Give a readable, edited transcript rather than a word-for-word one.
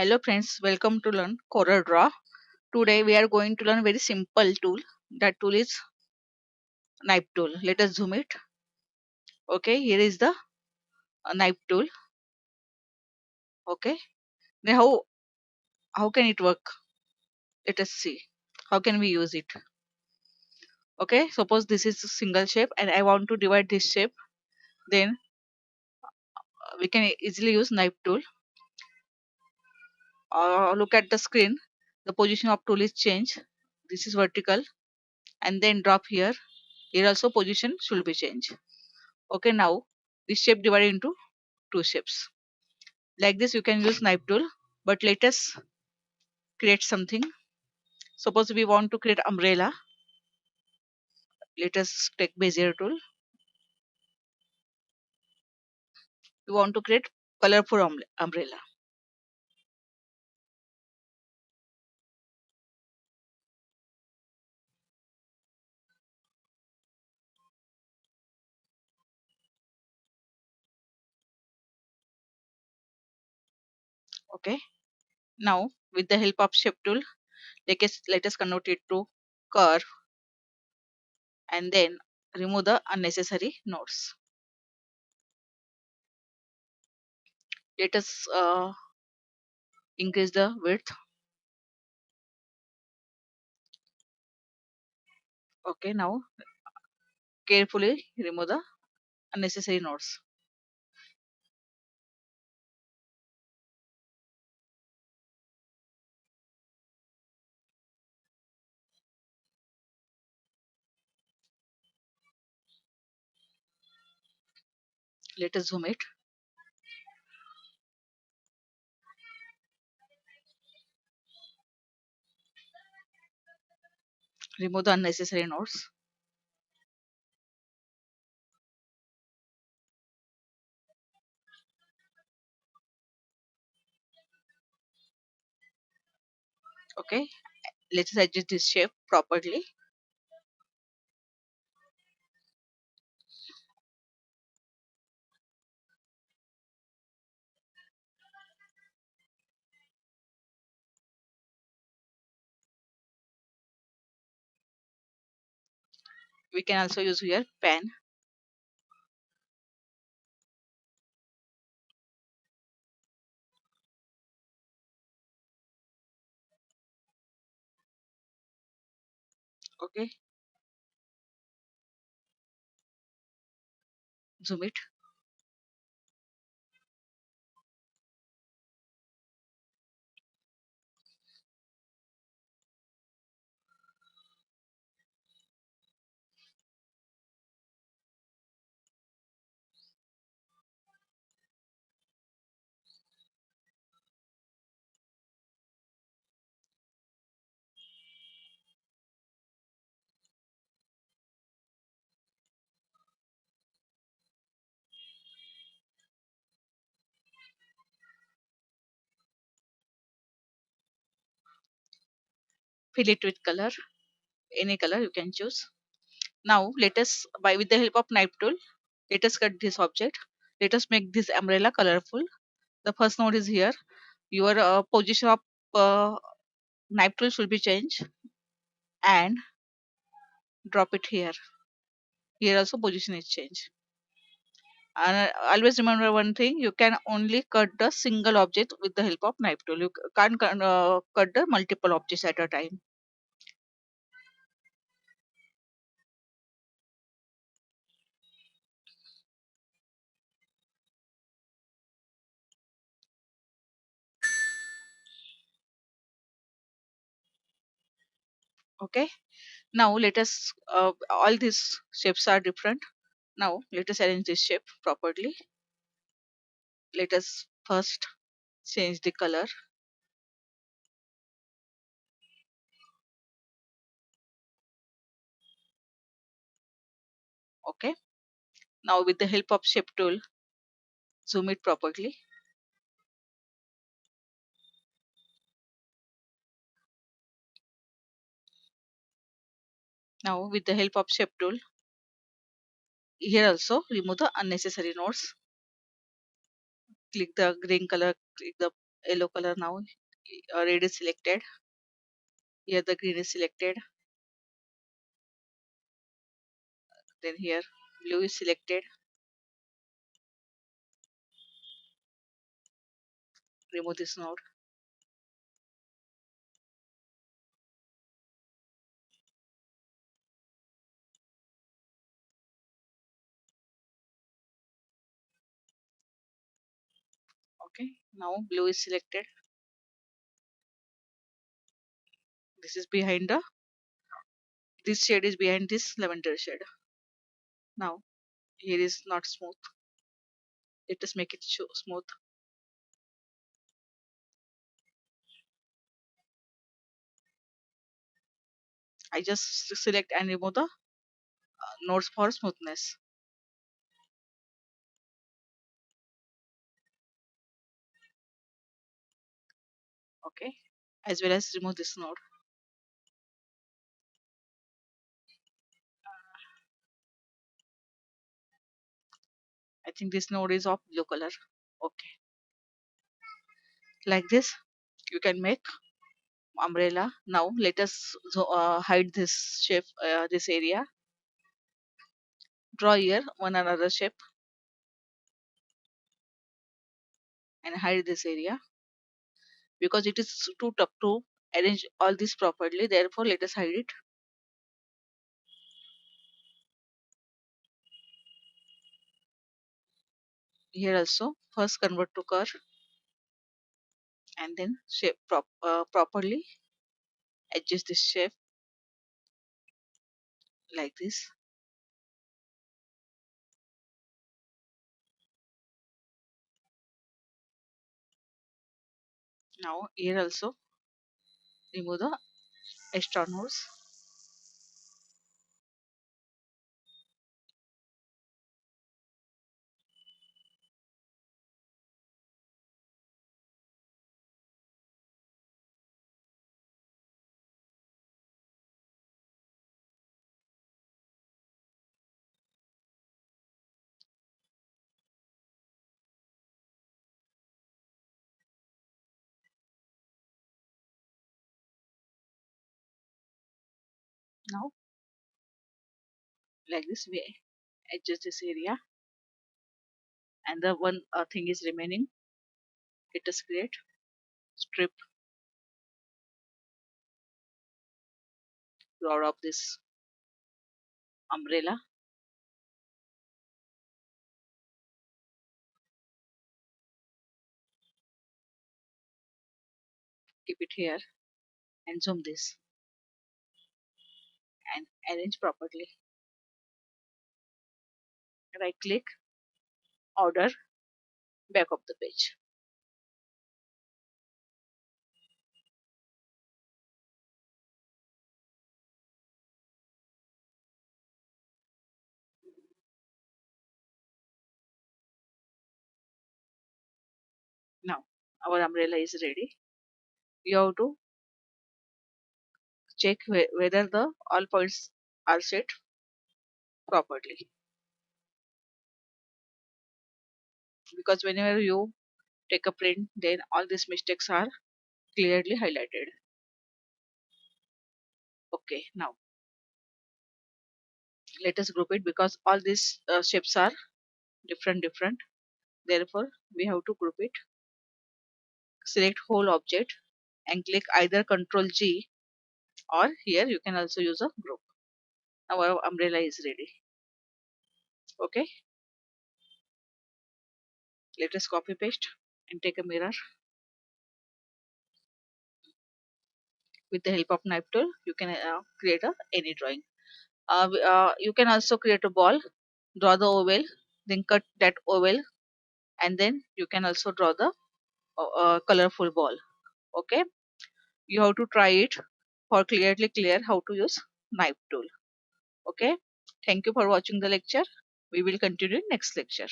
Hello friends, welcome to learn CorelDRAW. Today we are going to learn very simple tool. That tool is knife tool. Let us zoom it. Okay, here is the knife tool. Okay, now how can it work? Let us see. How can we use it? Okay, suppose this is a single shape and I want to divide this shape. Then we can easily use knife tool. Look at the screen. The position of tool is changed. This is vertical and then drop here. Here also position should be changed. Okay, now this shape divided into two shapes. Like this you can use knife tool, but let us create something. Suppose we want to create umbrella. Let us take bezier tool. We want to create colorful umbrella. Okay, now with the help of shape tool, let us convert it to curve and then remove the unnecessary nodes. Let us increase the width. Okay, now carefully remove the unnecessary nodes. Let us zoom it. Remove the unnecessary nodes. Okay, let us adjust this shape properly. We can also use here pen. Okay, zoom it. Fill it with color. Any color you can choose. Now let us, by with the help of knife tool, let us cut this object. Let us make this umbrella colorful. The first node is here. Your position of uh, knife tool should be changed and drop it here. Here also position is changed. And always remember one thing: you can only cut the single object with the help of knife tool. You can't cut the multiple objects at a time. Okay. Now let us. All these shapes are different. Now let us arrange this shape properly. Let us first change the color. Okay. Now with the help of shape tool, zoom it properly. Now with the help of shape tool, here also remove the unnecessary nodes. Click the green color, click the yellow color now. Red is selected. Here the green is selected. Then here blue is selected. Remove this node. Okay, now blue is selected. This is behind the, this shade is behind this lavender shade. Now here is not smooth. Let us make it smooth. I just select and remove the nodes for smoothness. Okay, as well as remove this node. I think this node is of blue color. Okay, like this you can make umbrella. Now let us hide this shape, this area. Draw here one another shape and hide this area because it is too tough to arrange all this properly. Therefore, let us hide it. Here also, first convert to curve and then shape properly. Adjust this shape like this. Now here also remove the extra nodes. Now like this we adjust this area and the one thing is remaining. Let us create strip draw of this umbrella. Keep it here and zoom this and arrange properly. Right click, order, back of the page. Now our umbrella is ready. You have to check whether the all points are set properly, because whenever you take a print then all these mistakes are clearly highlighted. Okay, now let us group it because all these shapes are different, therefore we have to group it. Select whole object and click either Ctrl G, or here you can also use a group. Now our umbrella is ready. Okay, let us copy paste and take a mirror. With the help of knife tool you can create any drawing. You can also create a ball, draw the oval, then cut that oval, and then you can also draw the colorful ball. Okay, you have to try it for clearly clear how to use knife tool. Okay, thank you for watching the lecture. We will continue in next lecture.